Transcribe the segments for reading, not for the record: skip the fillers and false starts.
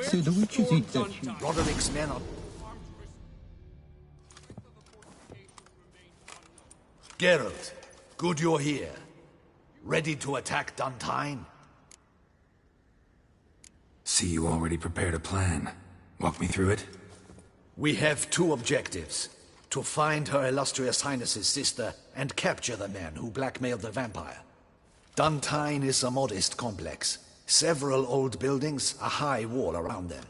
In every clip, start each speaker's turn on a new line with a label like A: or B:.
A: Se dove ci siete?
B: Roderick's men are... Geralt, good you're here. Ready to attack Duntine?
C: See, you already prepared a plan. Walk me through it.
B: We have two objectives. To find Her Illustrious Highness's sister and capture the men who blackmailed the vampire. Duntine is a modest complex. Several old buildings, a high wall around them.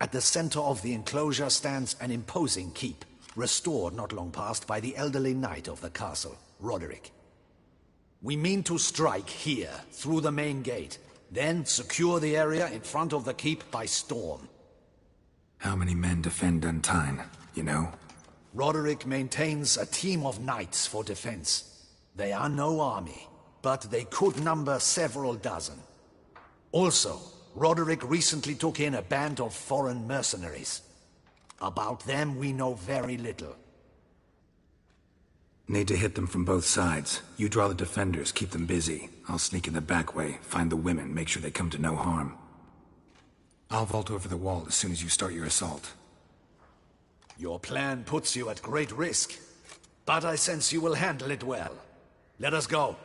B: At the center of the enclosure stands an imposing keep, restored not long past by the elderly knight of the castle, Roderick. We mean to strike here, through the main gate, then secure the area in front of the keep by storm.
C: How many men defend Duntine, you know?
B: Roderick maintains a team of knights for defense. They are no army, but they could number several dozen. Also, Roderick recently took in a band of foreign mercenaries. About them we know very little.
C: Need to hit them from both sides. You draw the defenders, keep them busy. I'll sneak in the back way, find the women, make sure they come to no harm. I'll vault over the wall as soon as you start your assault.
B: Your plan puts you at great risk, but I sense you will handle it well. Let us go.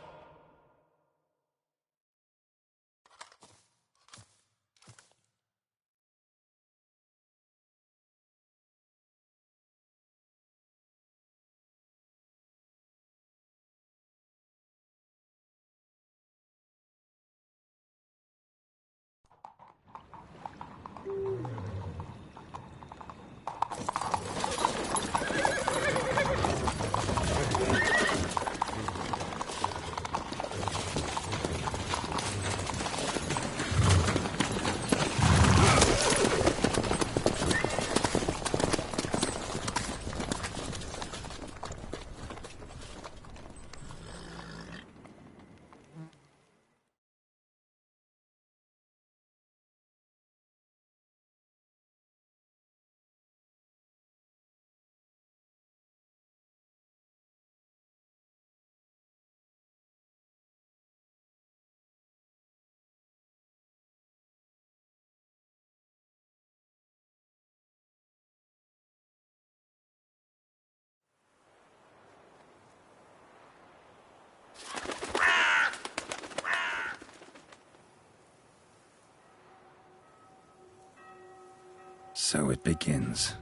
C: So it begins.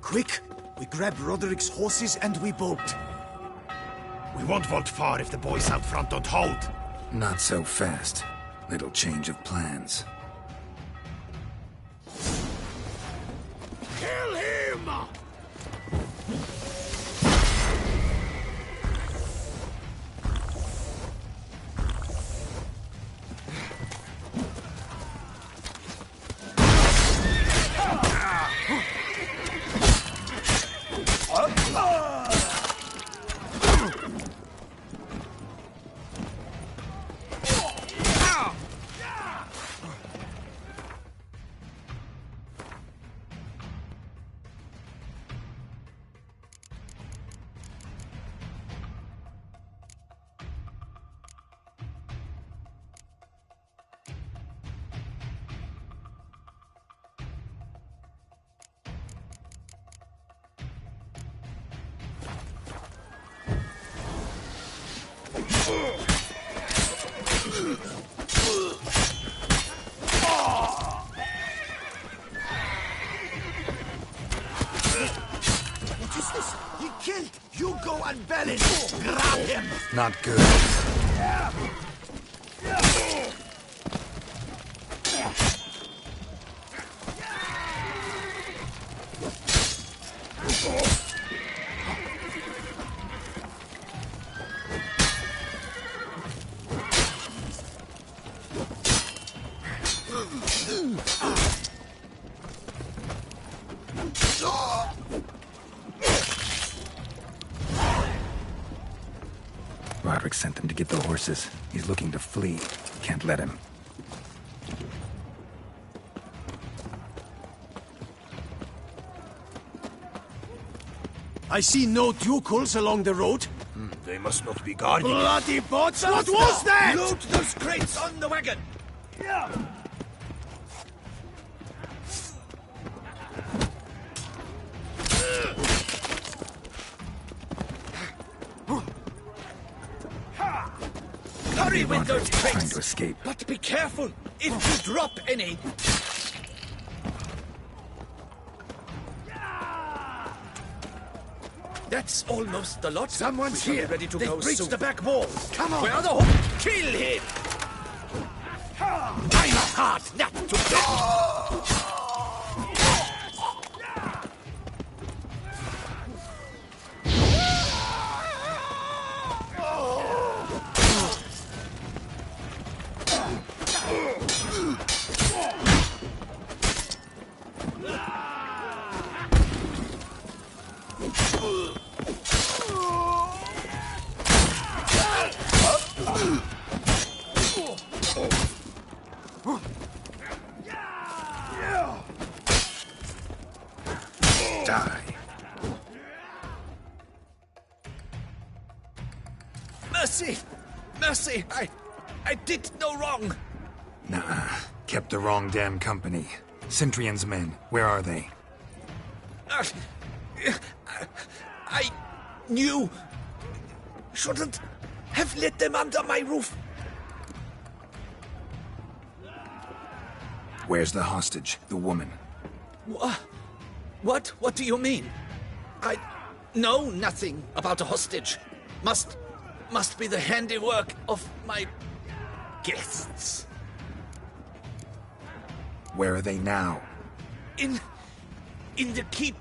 D: Quick! We grab Roderick's horses and we bolt. We won't vault far if the boys out front don't hold.
C: Not so fast. Little change of plans.
D: Kill him! What is this? He killed Hugo and Belin. Grab him.
C: Not good. Roderick sent them to get the horses. He's looking to flee. Can't let him.
D: I see no ducals along the road.
E: They must not be guarding it.
D: Bloody bots! What was that?
E: Load those crates on the wagon!
B: Hurry with
C: Roderick
B: those
C: trying
B: tricks!
C: to escape.
B: But be careful if you drop any. That's almost the lot.
D: Someone's
B: We shall
D: here.
B: be ready to
D: They've
B: go
D: breached
B: soon.
D: the back wall. Come on.
B: Where are the hooks? Kill him! I'm a hard nut to bend.
C: Die.
B: Mercy! Mercy! I did no wrong.
C: Nah, kept the wrong damn company. Centrion's men, where are they?
B: I knew. Shouldn't have let them under my roof.
C: Where's the hostage, the woman?
B: What? What do you mean? I know nothing about a hostage. Must be the handiwork of my guests.
C: Where are they now?
B: In the keep,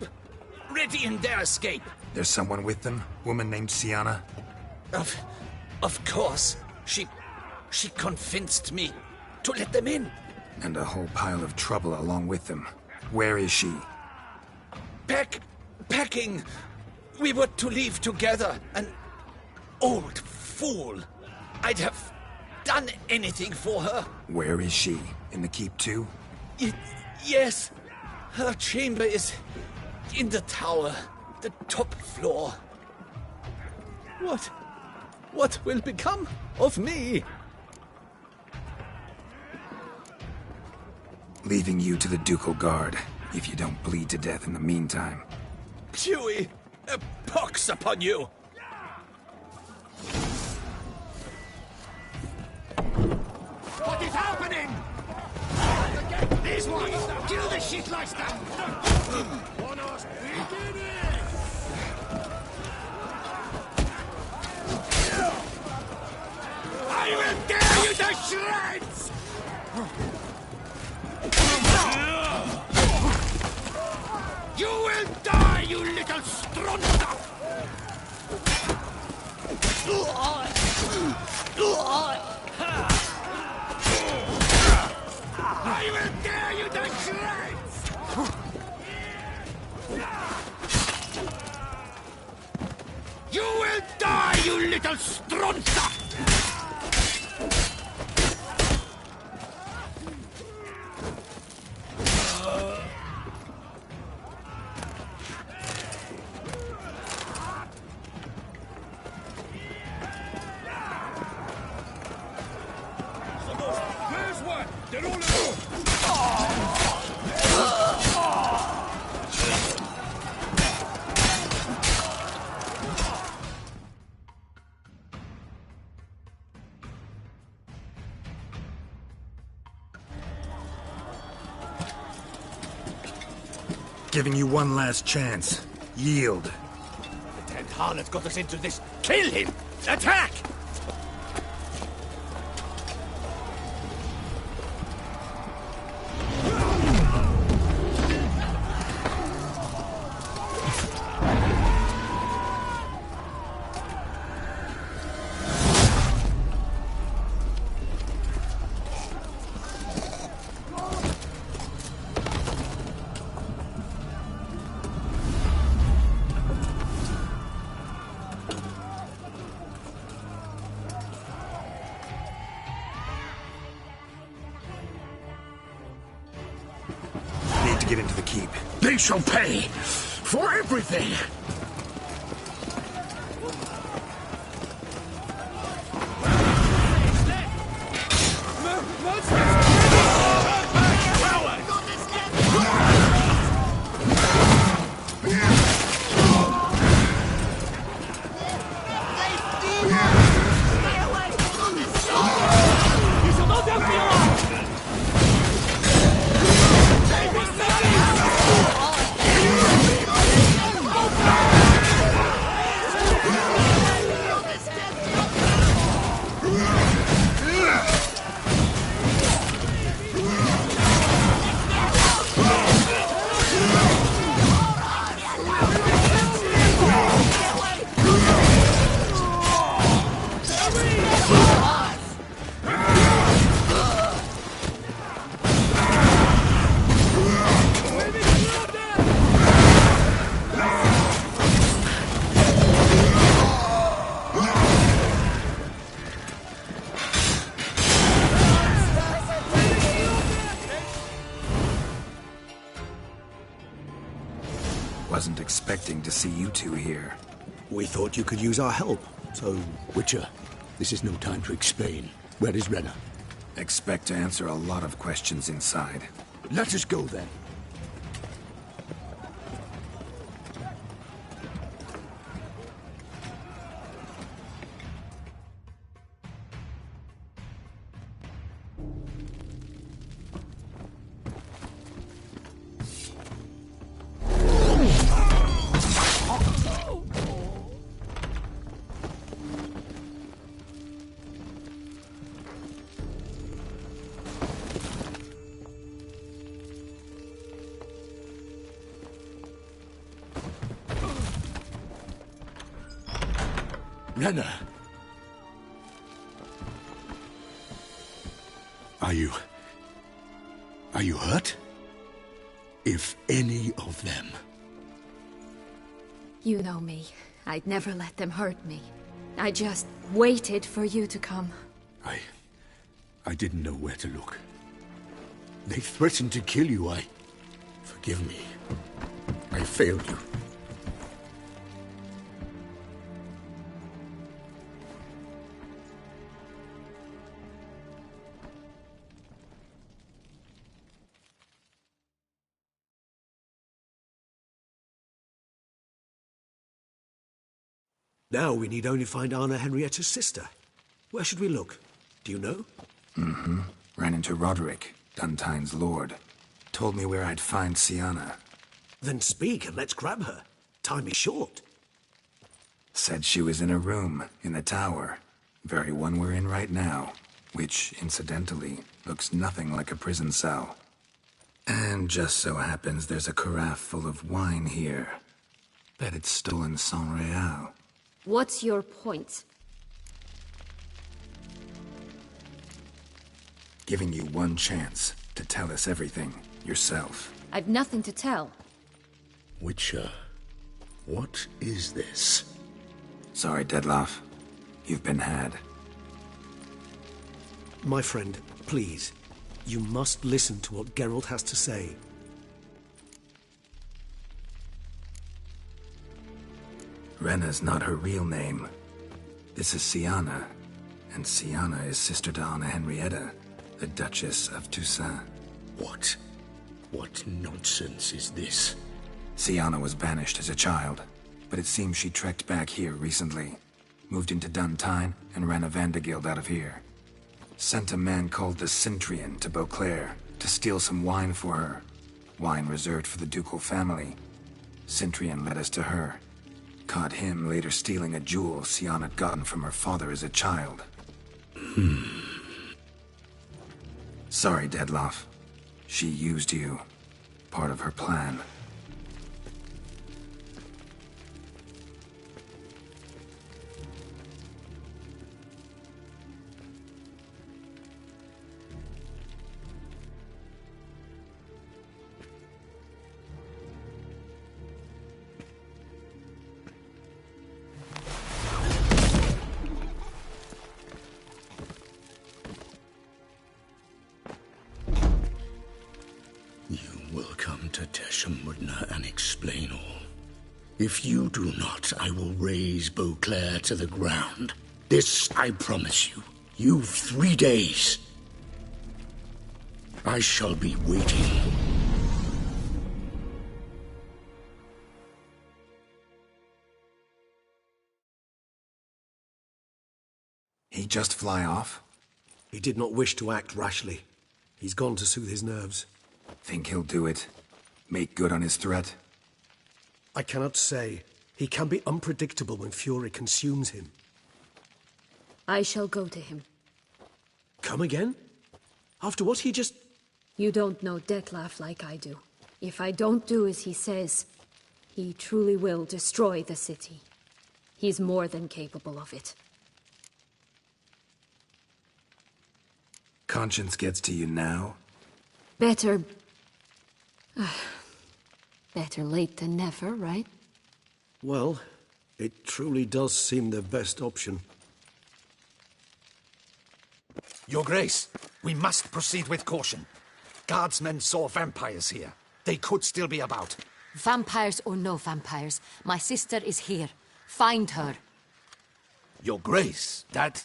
B: ready in their escape.
C: There's someone with them? Woman named Sienna?
B: Of course. She convinced me to let them in.
C: And a whole pile of trouble along with them. Where is she?
B: Packing. We were to leave together. An old fool. I'd have done anything for her.
C: Where is she? In the keep too?
B: Yes. Her chamber is in the tower. The top floor. What will become of me?
C: Leaving you to the Ducal Guard, if you don't bleed to death in the meantime.
B: Huey, a pox upon you!
D: What is happening? These ones! Kill the shit like that! I will tear you to shreds! You will die, you little strunter! I will tear you to shreds! You will die, you little strunter! Where's one? They're all alone!
C: Giving you one last chance. Yield.
D: The damned harlot got us into this. Kill him! Attack!
C: Need to get into the keep.
D: They shall pay for everything!
C: Wasn't expecting to see you two here.
A: We thought you could use our help, so...
F: Witcher, this is no time to explain. Where is Renna?
C: Expect to answer a lot of questions inside.
F: Let us go then. Renna! Are you hurt? If any of them...
G: You know me. I'd never let them hurt me. I just waited for you to come.
F: I didn't know where to look. They threatened to kill you, Forgive me. I failed you.
A: Now we need only find Anna Henrietta's sister. Where should we look? Do you know?
C: Ran into Roderick, Duntine's lord. Told me where I'd find Siana.
A: Then speak and let's grab her. Time is short.
C: Said she was in a room in the tower. Very one we're in right now. Which, incidentally, looks nothing like a prison cell. And just so happens there's a carafe full of wine here. Bet it's stolen San Real.
G: What's your point?
C: Giving you one chance to tell us everything yourself.
G: I've nothing to tell.
F: Witcher, what is this?
C: Sorry, Dettlaff. You've been had.
A: My friend, please. You must listen to what Geralt has to say.
C: Renna's not her real name. This is Siana. And Siana is sister to Anna Henrietta, the Duchess of Toussaint.
F: What? What nonsense is this?
C: Siana was banished as a child, but it seems she trekked back here recently. Moved into Duntine and ran a Vandergild out of here. Sent a man called the Cintrian to Beauclair to steal some wine for her. Wine reserved for the ducal family. Cintrian led us to her. Caught him later stealing a jewel Siana had gotten from her father as a child. Sorry, Dettlaff. She used you. Part of her plan.
F: And explain all. If you do not, I will raise Beauclair to the ground. This I promise you. You've 3 days. I shall be waiting.
C: He just fly off?
A: He did not wish to act rashly. He's gone to soothe his nerves.
C: Think he'll do it? Make good on his threat?
A: I cannot say. He can be unpredictable when fury consumes him.
G: I shall go to him.
A: Come again? After what he just...
G: You don't know Dettlaff like I do. If I don't do as he says, he truly will destroy the city. He's more than capable of it.
C: Conscience gets to you now?
G: Better... better late than never, right?
A: Well, it truly does seem the best option.
B: Your Grace, we must proceed with caution. Guardsmen saw vampires here. They could still be about.
H: Vampires or no vampires, my sister is here. Find her.
B: Your Grace, that...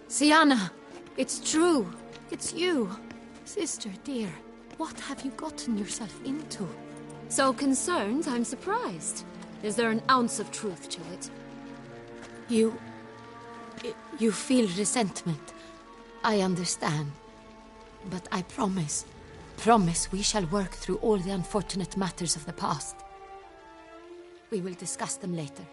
G: Siana, it's true. It's you. Sister, dear, what have you gotten yourself into? So concerned, I'm surprised. Is there an ounce of truth to it?
H: You feel resentment. I understand. But I promise we shall work through all the unfortunate matters of the past. We will discuss them later.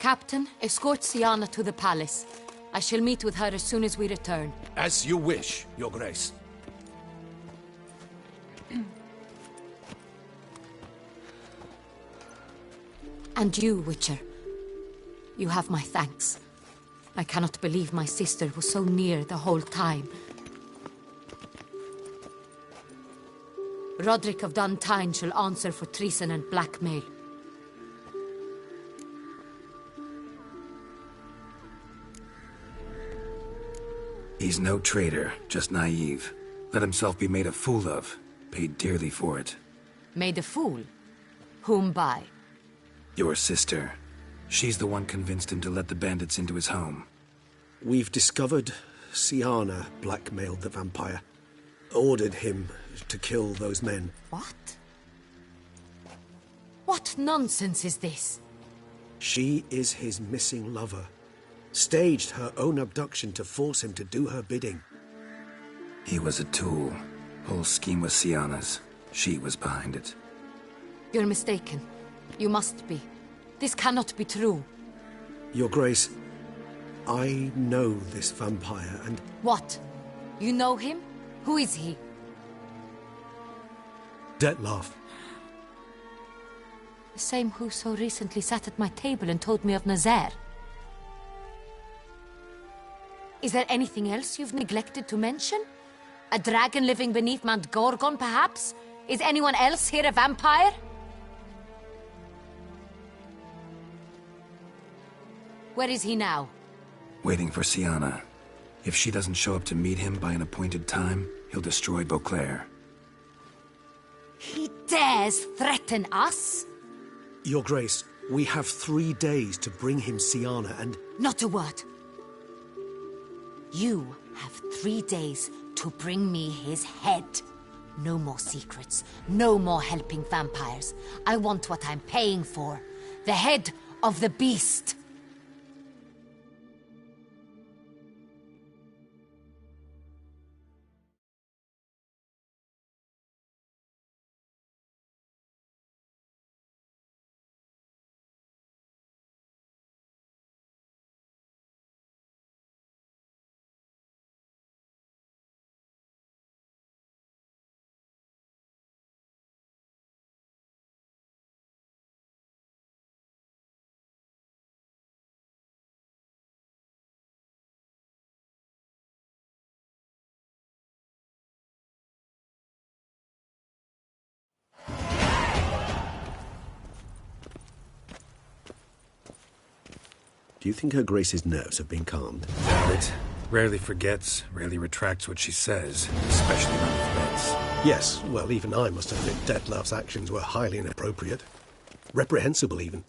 H: Captain, escort Siana to the palace. I shall meet with her as soon as we return.
B: As you wish, Your Grace.
H: And you, Witcher. You have my thanks. I cannot believe my sister was so near the whole time. Roderick of Dun Tine shall answer for treason and blackmail.
C: He's no traitor, just naive. Let himself be made a fool of. Paid dearly for it.
H: Made a fool? Whom by?
C: Your sister. She's the one convinced him to let the bandits into his home.
A: We've discovered Siana blackmailed the vampire. Ordered him to kill those men.
H: What? What nonsense is this?
A: She is his missing lover. Staged her own abduction to force him to do her bidding.
C: He was a tool. Whole scheme was Siana's. She was behind it.
H: You're mistaken. You must be. This cannot be true.
A: Your Grace, I know this vampire and...
H: What? You know him? Who is he?
A: Dettlaff.
H: The same who so recently sat at my table and told me of Nazaire. Is there anything else you've neglected to mention? A dragon living beneath Mount Gorgon, perhaps? Is anyone else here a vampire? Where is he now?
C: Waiting for Siana. If she doesn't show up to meet him by an appointed time, he'll destroy Beauclair.
H: He dares threaten us?
A: Your Grace, we have 3 days to bring him Siana and...
H: Not a word. You have 3 days to bring me his head. No more secrets. No more helping vampires. I want what I'm paying for. The head of the beast.
A: Do you think Her Grace's nerves have been calmed?
C: It rarely forgets, rarely retracts what she says, especially when threats.
A: Yes, well, even I must admit Dettlaff's actions were highly inappropriate. Reprehensible, even.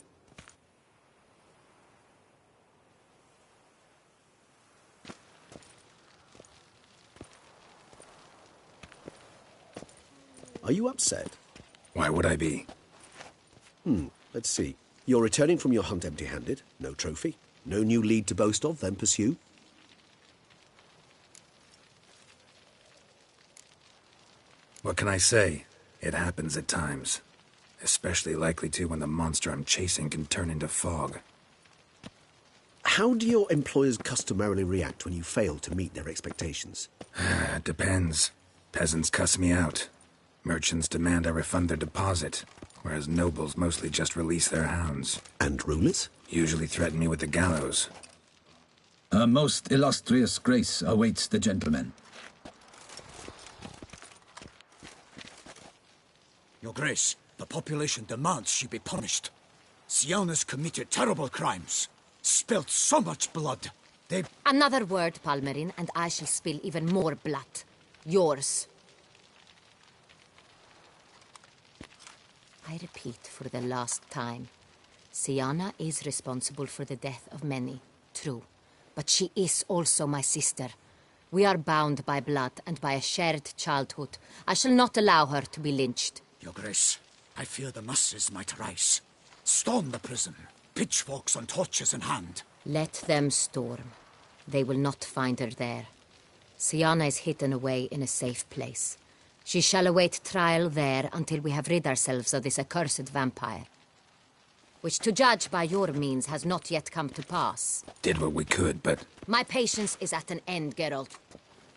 A: Are you upset?
C: Why would I be?
A: Let's see. You're returning from your hunt empty-handed. No trophy. No new lead to boast of, then pursue.
C: What can I say? It happens at times. Especially likely to when the monster I'm chasing can turn into fog.
A: How do your employers customarily react when you fail to meet their expectations?
C: It depends. Peasants cuss me out. Merchants demand I refund their deposit, whereas nobles mostly just release their hounds.
A: And rulers?
C: Usually threaten me with the gallows.
I: A most illustrious grace awaits the gentleman.
E: Your Grace, the population demands she be punished.
F: Syanna's committed terrible crimes. Spilt so much blood.
H: Another word, Palmerin, and I shall spill even more blood. Yours. I repeat for the last time. Syanna is responsible for the death of many, true. But she is also my sister. We are bound by blood and by a shared childhood. I shall not allow her to be lynched.
F: Your Grace, I fear the masses might rise. Storm the prison, pitchforks and torches in hand.
H: Let them storm. They will not find her there. Syanna is hidden away in a safe place. She shall await trial there until we have rid ourselves of this accursed vampire. Which, to judge by your means, has not yet come to pass.
C: Did what we could, but...
H: My patience is at an end, Geralt.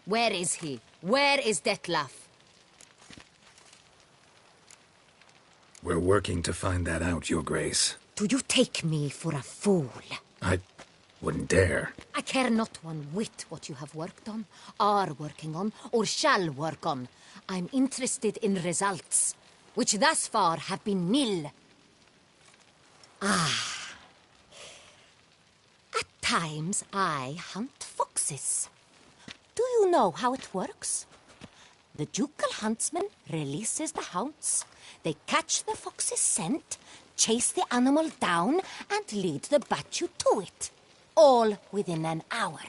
H: Where is he? Where is Detlef?
C: We're working to find that out, Your Grace.
H: Do you take me for a fool?
C: I wouldn't dare.
H: I care not one whit what you have worked on, are working on, or shall work on. I'm interested in results, which thus far have been nil. Ah. At times I hunt foxes. Do you know how it works? The ducal huntsman releases the hounds. They catch the fox's scent, chase the animal down, and lead the battue to it. All within an hour.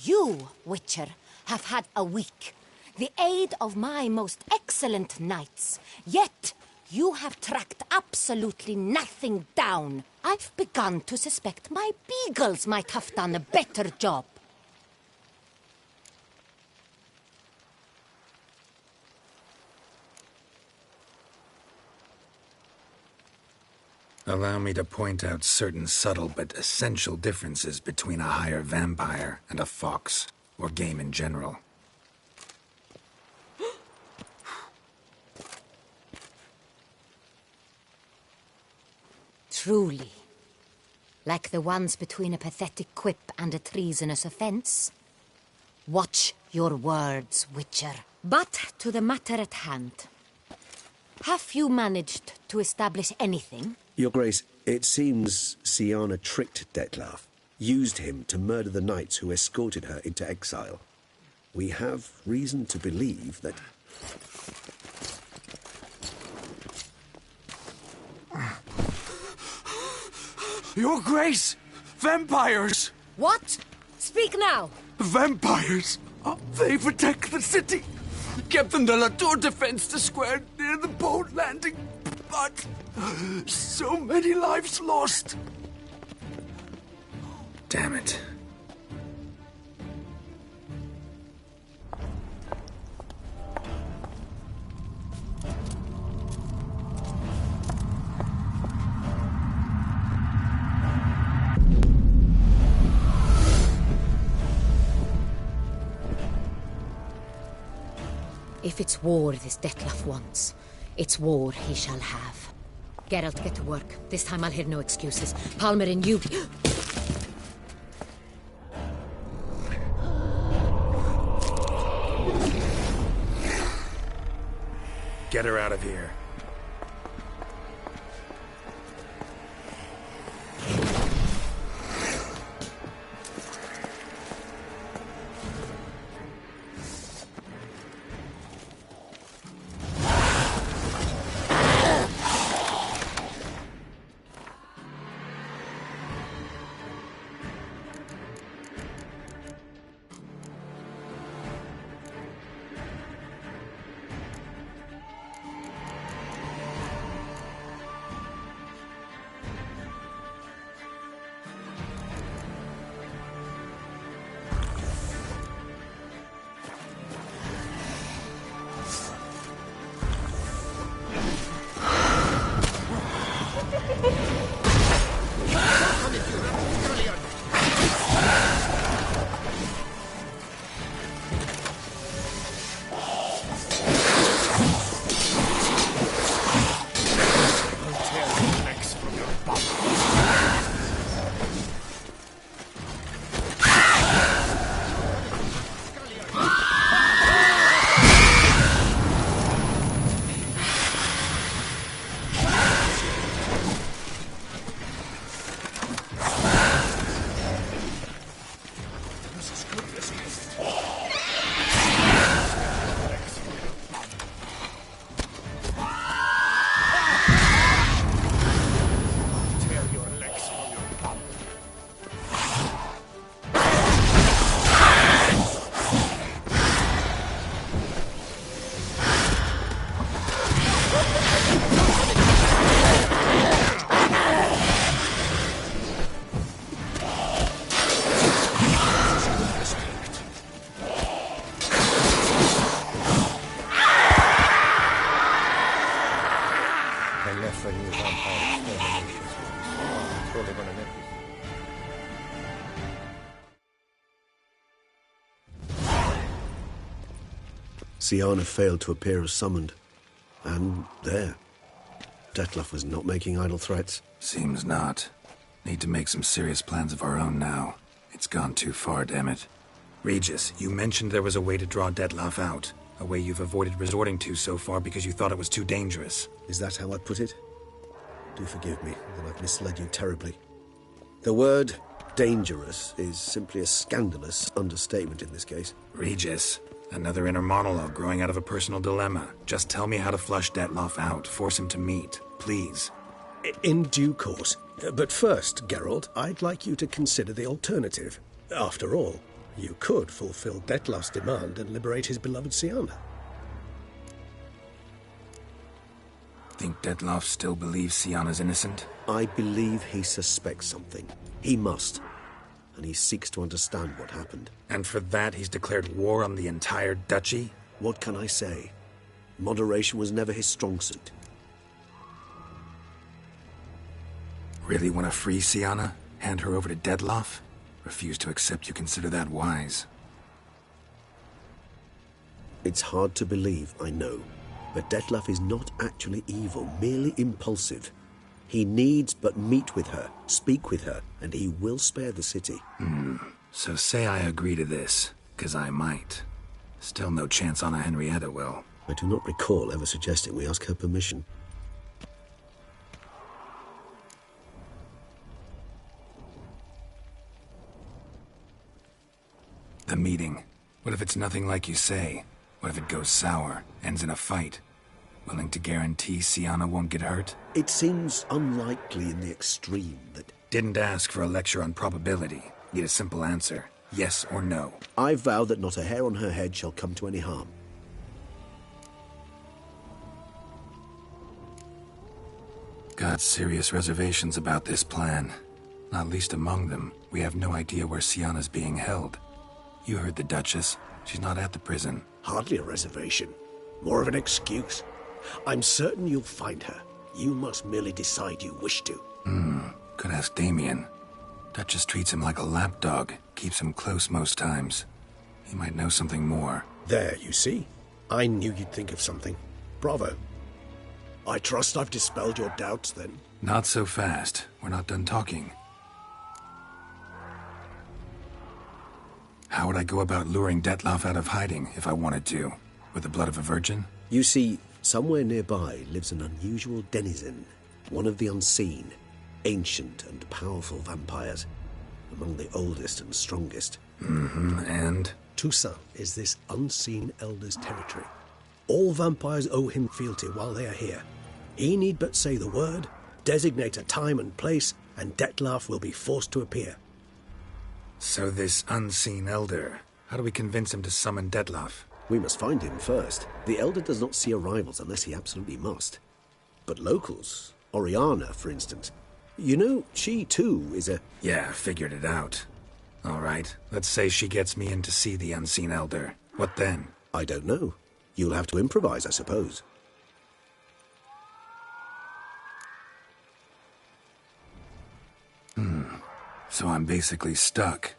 H: You, Witcher, have had a week. The aid of my most excellent knights. Yet, you have tracked absolutely nothing down. I've begun to suspect my beagles might have done a better job.
C: Allow me to point out certain subtle but essential differences between a higher vampire and a fox, or game in general.
H: Truly. Like the ones between a pathetic quip and a treasonous offense. Watch your words, Witcher. But to the matter at hand. Have you managed to establish anything?
A: Your Grace, it seems Syanna tricked Detlef, used him to murder the knights who escorted her into exile. We have reason to believe that...
D: Your Grace! Vampires!
H: What? Speak now!
D: Vampires! They protect the city! Captain de la Tour defends the square near the boat landing, but so many lives lost.
C: Damn it.
H: If it's war this Detlef wants, it's war he shall have. Geralt, get to work. This time I'll hear no excuses. Palmerin, you...
C: Get her out of here.
J: for new vampire exterminations. I'm totally gonna make it.
A: Syanna failed to appear as summoned. And there. Dettlaff was not making idle threats.
C: Seems not. Need to make some serious plans of our own now. It's gone too far, damn it. Regis, you mentioned there was a way to draw Dettlaff out. A way you've avoided resorting to so far because you thought it was too dangerous.
A: Is that how I put it? Do forgive me that I've misled you terribly. The word dangerous is simply a scandalous understatement in this case.
C: Regis, another inner monologue growing out of a personal dilemma. Just tell me how to flush Dettlaff out, force him to meet, please.
K: In due course. But first, Geralt, I'd like you to consider the alternative. After all, you could fulfill Dettlaff's demand and liberate his beloved Syanna.
C: Think Dettlaff still believes Syanna's innocent?
A: I believe he suspects something. He must. And he seeks to understand what happened.
C: And for that he's declared war on the entire duchy?
A: What can I say? Moderation was never his strong suit.
C: Really want to free Syanna? Hand her over to Dettlaff? Refuse to accept you consider that wise.
A: It's hard to believe, I know. But Dettlaff is not actually evil, merely impulsive. He needs but meet with her, speak with her, and he will spare the city.
C: So say I agree to this, 'cause I might. Still no chance Anna Henrietta will.
A: I do not recall ever suggesting we ask her permission.
C: The meeting. What if it's nothing like you say? What if it goes sour, ends in a fight? Willing to guarantee Syanna won't get hurt?
A: It seems unlikely in the extreme that...
C: Didn't ask for a lecture on probability. Need a simple answer. Yes or no.
A: I vow that not a hair on her head shall come to any harm.
C: Got serious reservations about this plan. Not least among them, we have no idea where Syanna's being held. You heard the Duchess. She's not at the prison.
K: Hardly a reservation. More of an excuse. I'm certain you'll find her. You must merely decide you wish to.
C: Could ask Damien. Duchess treats him like a lapdog. Keeps him close most times. He might know something more.
K: There, you see? I knew you'd think of something. Bravo. I trust I've dispelled your doubts, then.
C: Not so fast. We're not done talking. How would I go about luring Dettlaff out of hiding if I wanted to? With the blood of a virgin?
A: You see, somewhere nearby lives an unusual denizen. One of the unseen. Ancient and powerful vampires. Among the oldest and strongest.
C: And?
K: Toussaint is this unseen elder's territory. All vampires owe him fealty while they are here. He need but say the word, designate a time and place, and Dettlaff will be forced to appear.
C: So this unseen elder, how do we convince him to summon Dettlaff?
A: We must find him first. The elder does not see arrivals unless he absolutely must. But locals, Oriana, for instance, you know, she too is a...
C: Yeah, figured it out. All right, let's say she gets me in to see the unseen elder. What then?
A: I don't know. You'll have to improvise, I suppose.
C: So I'm basically stuck.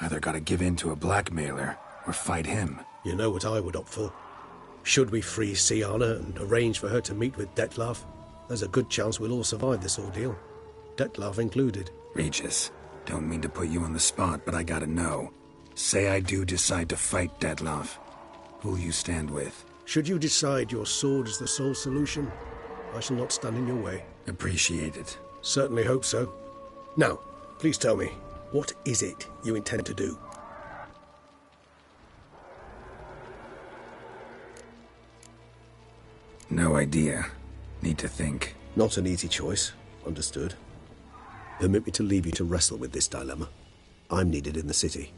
C: Either gotta give in to a blackmailer, or fight him.
K: You know what I would opt for. Should we free Syanna and arrange for her to meet with Dettlaff, there's a good chance we'll all survive this ordeal. Dettlaff included.
C: Regis, don't mean to put you on the spot, but I gotta know. Say I do decide to fight Dettlaff. Who'll you stand with?
K: Should you decide your sword is the sole solution, I shall not stand in your way.
C: Appreciate it.
K: Certainly hope so. Now, please tell me, what is it you intend to do?
C: No idea. Need to think.
A: Not an easy choice. Understood. Permit me to leave you to wrestle with this dilemma. I'm needed in the city.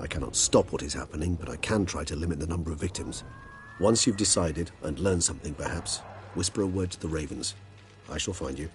A: I cannot stop what is happening, but I can try to limit the number of victims. Once you've decided, and learned something perhaps, whisper a word to the Ravens. I shall find you.